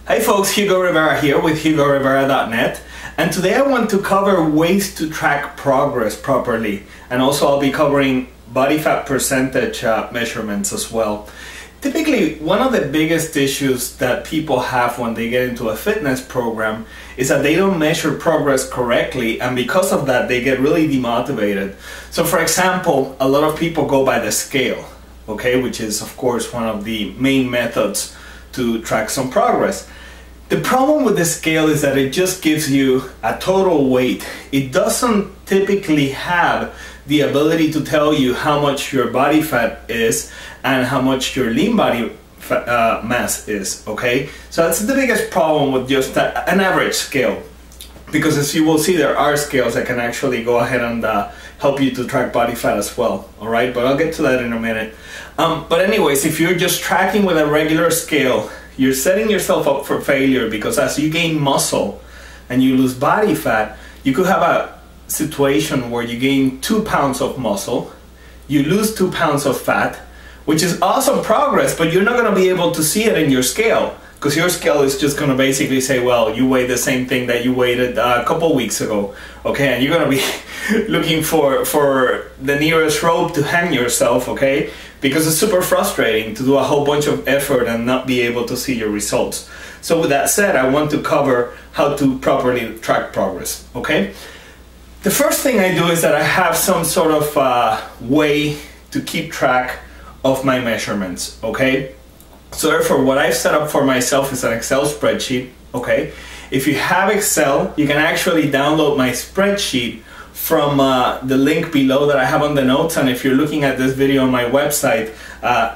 Hi folks, Hugo Rivera here with HugoRivera.net, and today I want to cover ways to track progress properly, and also I'll be covering body fat percentage measurements as well. Typically, one of the biggest issues that people have when they get into a fitness program is that they don't measure progress correctly, and because of that they get really demotivated. So for example, a lot of people go by the scale, okay, which is of course one of the main methods to track some progress. The problem with the scale is that it just gives you a total weight. It doesn't typically have the ability to tell you how much your body fat is and how much your lean body fat, mass is, okay? So that's the biggest problem with just an average scale, because as you will see, there are scales that can actually go ahead and help you to track body fat as well, all right? But I'll get to that in a minute. But anyways, if you're just tracking with a regular scale, you're setting yourself up for failure, because as you gain muscle and you lose body fat, you could have a situation where you gain 2 pounds of muscle, you lose 2 pounds of fat, which is awesome progress, but you're not going to be able to see it in your scale, because your scale is just going to basically say, well, you weigh the same thing that you weighed a couple weeks ago, okay? And you're going to be looking for the nearest rope to hang yourself, okay? Because it's super frustrating to do a whole bunch of effort and not be able to see your results. So with that said, I want to cover how to properly track progress, okay? The first thing I do is that I have some sort of way to keep track of my measurements, okay? So therefore, what I've set up for myself is an Excel spreadsheet, okay? If you have Excel, you can actually download my spreadsheet from the link below that I have on the notes, and if you're looking at this video on my website,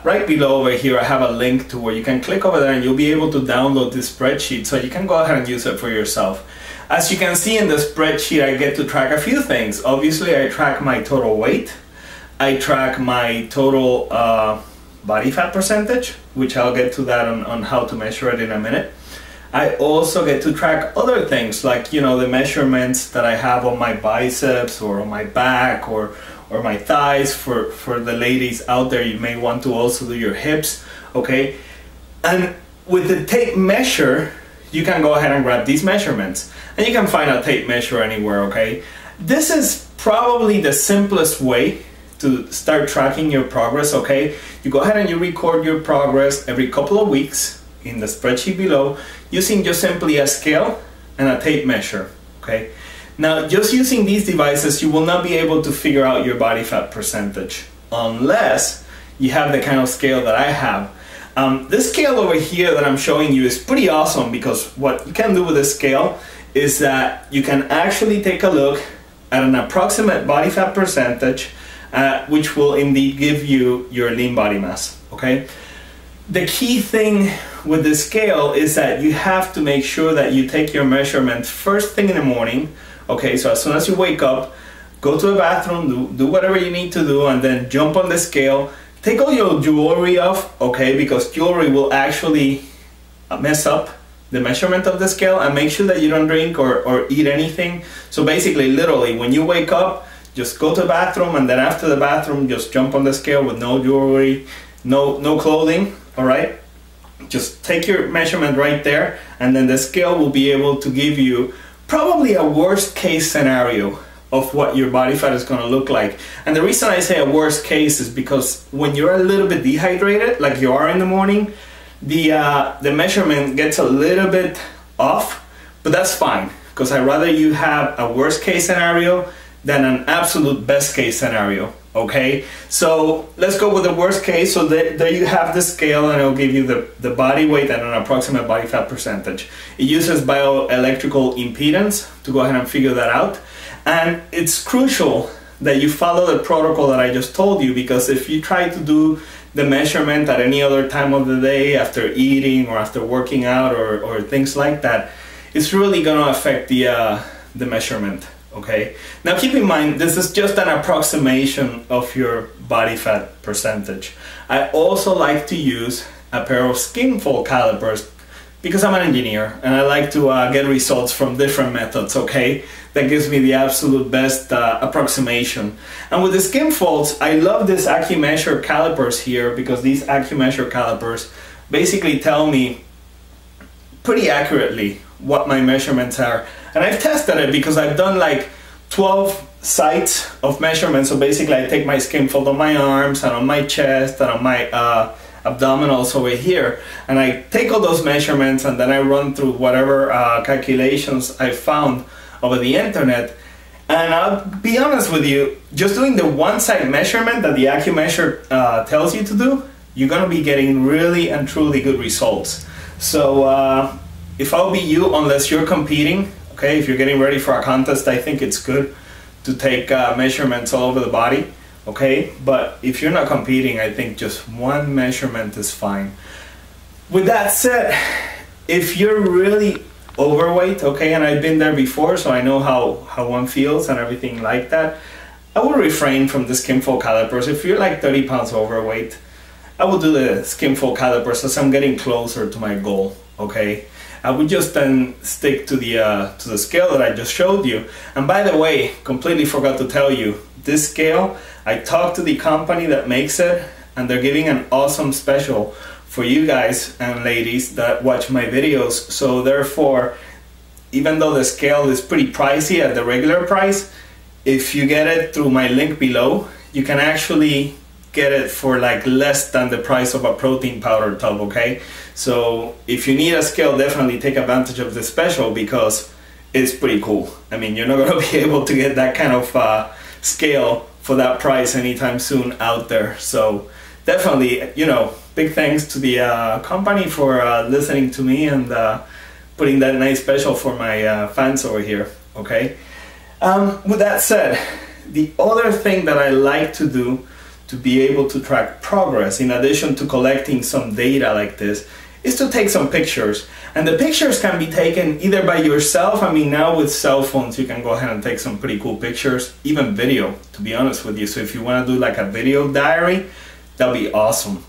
right below over here I have a link to where you can click over there and you'll be able to download this spreadsheet so you can go ahead and use it for yourself. As you can see in the spreadsheet, I get to track a few things. Obviously, I track my total weight, I track my total body fat percentage, which I'll get to that on how to measure it in a minute. I also get to track other things like, you know, the measurements that I have on my biceps or on my back or my thighs. For the ladies out there, you may want to also do your hips, okay? And with the tape measure, you can go ahead and grab these measurements, and you can find a tape measure anywhere, okay? This is probably the simplest way to start tracking your progress, okay? You go ahead and you record your progress every couple of weeks in the spreadsheet below using just simply a scale and a tape measure, okay? Now, just using these devices, you will not be able to figure out your body fat percentage unless you have the kind of scale that I have. This scale over here that I'm showing you is pretty awesome, because what you can do with this scale is that you can actually take a look at an approximate body fat percentage, which will indeed give you your lean body mass, okay? The key thing with the scale is that you have to make sure that you take your measurement first thing in the morning, okay? So as soon as you wake up, go to the bathroom, do whatever you need to do, and then jump on the scale. Take all your jewelry off, okay? Because jewelry will actually mess up the measurement of the scale, and make sure that you don't drink or eat anything. So basically, literally, when you wake up, just go to the bathroom, and then after the bathroom, just jump on the scale with no jewelry, no clothing, all right? Just take your measurement right there, and then the scale will be able to give you probably a worst case scenario of what your body fat is going to look like. And the reason I say a worst case is because when you're a little bit dehydrated, like you are in the morning, the measurement gets a little bit off, but that's fine, because I'd rather you have a worst case scenario than an absolute best case scenario, okay? So let's go with the worst case. So there you have the scale, and it'll give you the body weight and an approximate body fat percentage. It uses bioelectrical impedance to go ahead and figure that out. And it's crucial that you follow the protocol that I just told you, because if you try to do the measurement at any other time of the day, after eating or after working out or things like that, it's really gonna affect the measurement. Okay. Now keep in mind, this is just an approximation of your body fat percentage. I also like to use a pair of skin fold calipers, because I'm an engineer and I like to get results from different methods, okay? That gives me the absolute best approximation. And with the skin folds, I love this accu-measure calipers here, because these accu-measure calipers basically tell me pretty accurately what my measurements are. And I've tested it because I've done like 12 sites of measurements. So basically I take my skin fold on my arms and on my chest and on my abdominals over here, and I take all those measurements and then I run through whatever calculations I found over the internet. And I'll be honest with you, just doing the one side measurement that the accu-measure tells you to do, you're gonna be getting really and truly good results. So if I'll be you, unless you're competing, okay, if you're getting ready for a contest, I think it's good to take measurements all over the body, okay? But if you're not competing, I think just one measurement is fine. With that said, if you're really overweight, okay, and I've been there before, so I know how one feels and everything like that, I would refrain from the skin fold calipers. If you're like 30 pounds overweight, I would do the skin fold calipers as I'm getting closer to my goal, okay? I would just then stick to the scale that I just showed you. And by the way, completely forgot to tell you, this scale, I talked to the company that makes it, and they're giving an awesome special for you guys and ladies that watch my videos. So therefore, even though the scale is pretty pricey at the regular price, if you get it through my link below, you can actually get it for like less than the price of a protein powder tub, okay? So if you need a scale, definitely take advantage of this special because it's pretty cool. I mean, you're not gonna be able to get that kind of scale for that price anytime soon out there. So definitely, you know, big thanks to the company for listening to me and putting that nice special for my fans over here, okay? With that said, the other thing that I like to do to be able to track progress, in addition to collecting some data like this, is to take some pictures. And the pictures can be taken either by yourself. I mean, now with cell phones, you can go ahead and take some pretty cool pictures, even video, to be honest with you. So if you want to do like a video diary, that'll be awesome.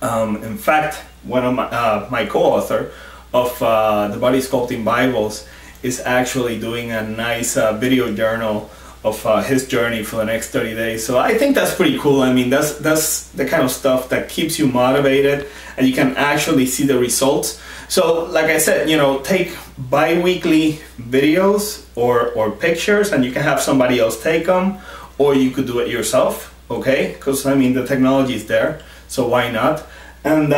In fact, one of my co-author of the Body Sculpting Bibles is actually doing a nice video journal of his journey for the next 30 days. So I think that's pretty cool. I mean, that's the kind of stuff that keeps you motivated and you can actually see the results. So like I said, you know, take bi-weekly videos or pictures and you can have somebody else take them, or you could do it yourself, okay? Because I mean, the technology is there, so why not? And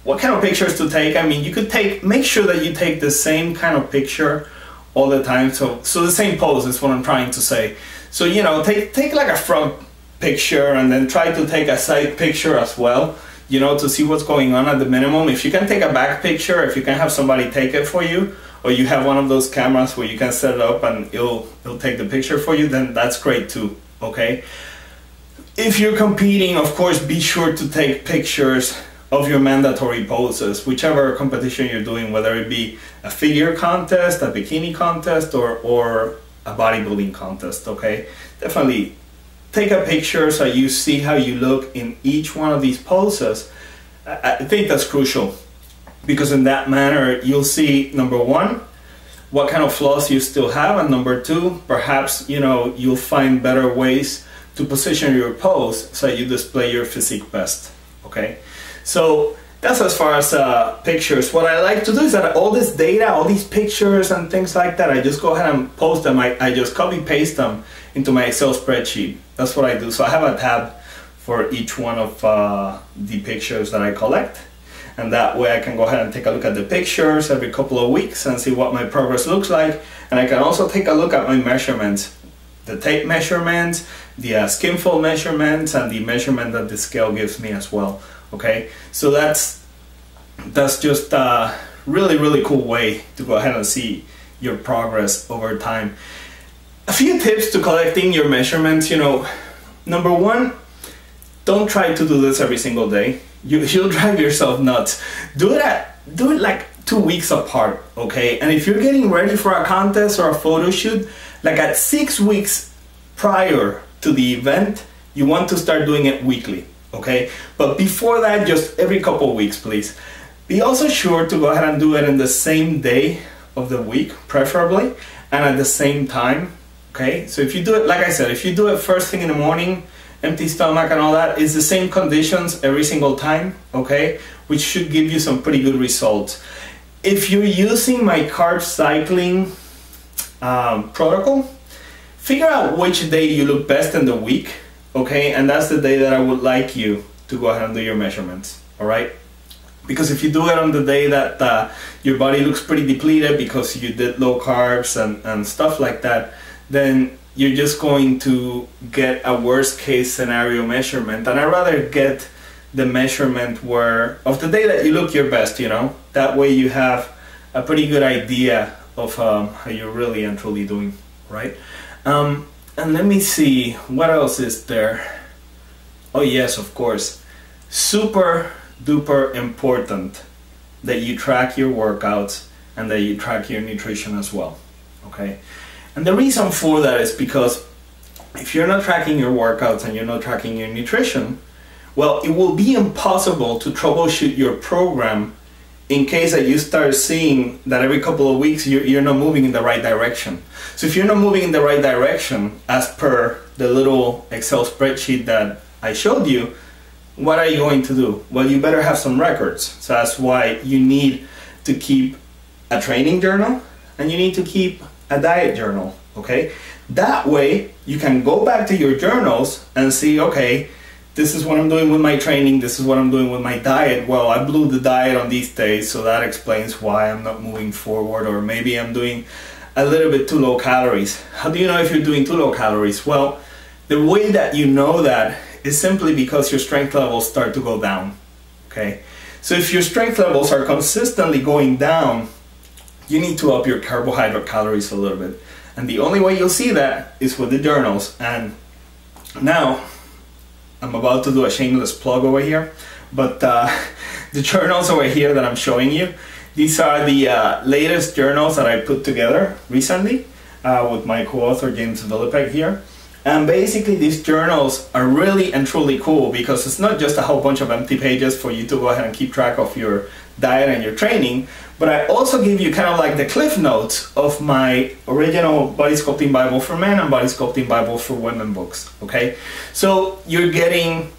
what kind of pictures to take? I mean, you could make sure that you take the same kind of picture all the time. So the same pose is what I'm trying to say. So, you know, take like a front picture and then try to take a side picture as well, you know, to see what's going on at the minimum. If you can take a back picture, if you can have somebody take it for you, or you have one of those cameras where you can set it up and it'll take the picture for you, then that's great too, okay? If you're competing, of course, be sure to take pictures of your mandatory poses, whichever competition you're doing, whether it be a figure contest, a bikini contest, or a bodybuilding contest, okay? Definitely take a picture so you see how you look in each one of these poses. I think that's crucial because in that manner, you'll see, number one, what kind of flaws you still have, and number two, perhaps, you know, you'll find better ways to position your pose so you display your physique best, okay? So that's as far as pictures. What I like to do is that all this data, all these pictures and things like that, I just go ahead and post them. I just copy paste them into my Excel spreadsheet. That's what I do. So I have a tab for each one of the pictures that I collect. And that way I can go ahead and take a look at the pictures every couple of weeks and see what my progress looks like. And I can also take a look at my measurements, the tape measurements, the skin fold measurements, and the measurement that the scale gives me as well. Okay, so that's just a really cool way to go ahead and see your progress over time. A few tips to collecting your measurements. You know, number one, don't try to do this every single day. You'll drive yourself nuts. Do it like 2 weeks apart, okay? And if you're getting ready for a contest or a photo shoot, like at 6 weeks prior to the event, you want to start doing it weekly. Okay, but before that, just every couple of weeks, please. Be also sure to go ahead and do it in the same day of the week, preferably, and at the same time. Okay, so if you do it, like I said, if you do it first thing in the morning, empty stomach and all that, it's the same conditions every single time, okay, which should give you some pretty good results. if you're using my carb cycling protocol, figure out which day you look best in the week, okay? And that's the day that I would like you to go ahead and do your measurements, all right? Because if you do it on the day that your body looks pretty depleted because you did low carbs and stuff like that, then you're just going to get a worst case scenario measurement. And I'd rather get the measurement of the day that you look your best, you know? That way you have a pretty good idea of how you're really and truly doing, right? And let me see, what else is there? Oh yes, of course. Super duper important that you track your workouts and that you track your nutrition as well, okay? And the reason for that is because if you're not tracking your workouts and you're not tracking your nutrition, well, it will be impossible to troubleshoot your program in case that you start seeing that every couple of weeks you're not moving in the right direction. So if you're not moving in the right direction as per the little Excel spreadsheet that I showed you, what are you going to do? Well, you better have some records. So that's why you need to keep a training journal and you need to keep a diet journal, okay? That way you can go back to your journals and see, okay, this is what I'm doing with my training, this is what I'm doing with my diet. Well, I blew the diet on these days, so that explains why I'm not moving forward, or maybe I'm doing a little bit too low calories. How do you know if you're doing too low calories? Well, the way that you know that is simply because your strength levels start to go down, okay? So if your strength levels are consistently going down, you need to up your carbohydrate calories a little bit. And the only way you'll see that is with the journals. And now, I'm about to do a shameless plug over here, but the journals over here that I'm showing you, these are the latest journals that I put together recently with my co-author James Villipek here. And basically these journals are really and truly cool because it's not just a whole bunch of empty pages for you to go ahead and keep track of your diet and your training, but I also give you kind of like the cliff notes of my original Body Sculpting Bible for Men and Body Sculpting Bible for Women books, okay? So you're getting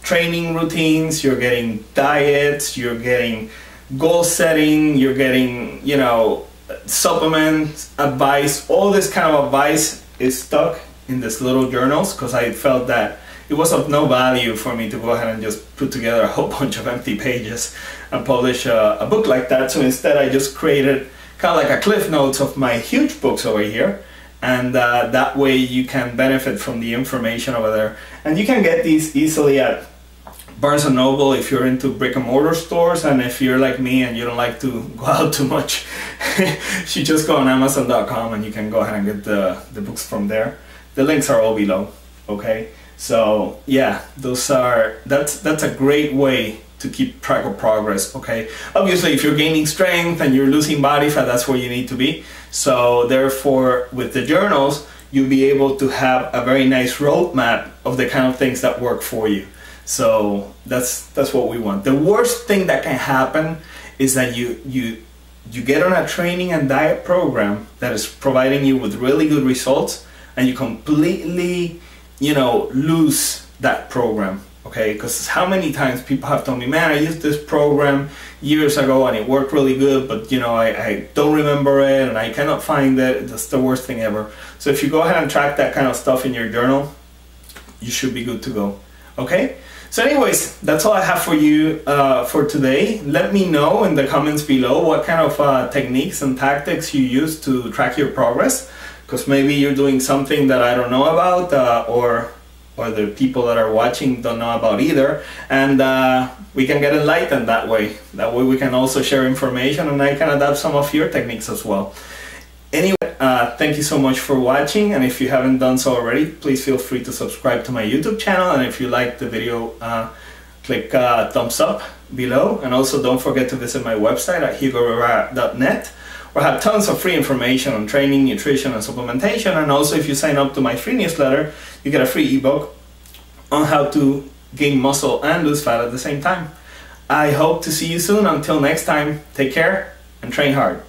training routines, you're getting diets, you're getting goal setting, you're getting, you know, supplements, advice. All this kind of advice is stuck in these little journals because I felt that it was of no value for me to go ahead and just put together a whole bunch of empty pages and publish a book like that. So instead I just created kind of like a cliff notes of my huge books over here, and that way you can benefit from the information over there. And you can get these easily at Barnes & Noble if you're into brick and mortar stores, and if you're like me and you don't like to go out too much, you just go on Amazon.com and you can go ahead and get the books from there. The links are all below, okay? So yeah, that's a great way to keep track of progress, okay? Obviously, if you're gaining strength and you're losing body fat, that's where you need to be. So therefore, with the journals, you'll be able to have a very nice roadmap of the kind of things that work for you. So that's what we want. The worst thing that can happen is that you get on a training and diet program that is providing you with really good results, and you completely, you know, lose that program, okay? Because how many times people have told me, man, I used this program years ago and it worked really good, but you know, I don't remember it and I cannot find it. That's the worst thing ever. So if you go ahead and track that kind of stuff in your journal, you should be good to go, okay? So anyways, that's all I have for you for today. Let me know in the comments below what kind of techniques and tactics you use to track your progress, because maybe you're doing something that I don't know about, or the people that are watching don't know about either, and we can get enlightened that way. That way we can also share information and I can adapt some of your techniques as well. Anyway, thank you so much for watching, and if you haven't done so already, please feel free to subscribe to my YouTube channel, and if you like the video, click thumbs up below, and also don't forget to visit my website at hugorivera.net, where I have tons of free information on training, nutrition, and supplementation. And also, if you sign up to my free newsletter, you get a free ebook on how to gain muscle and lose fat at the same time. I hope to see you soon. Until next time, take care and train hard.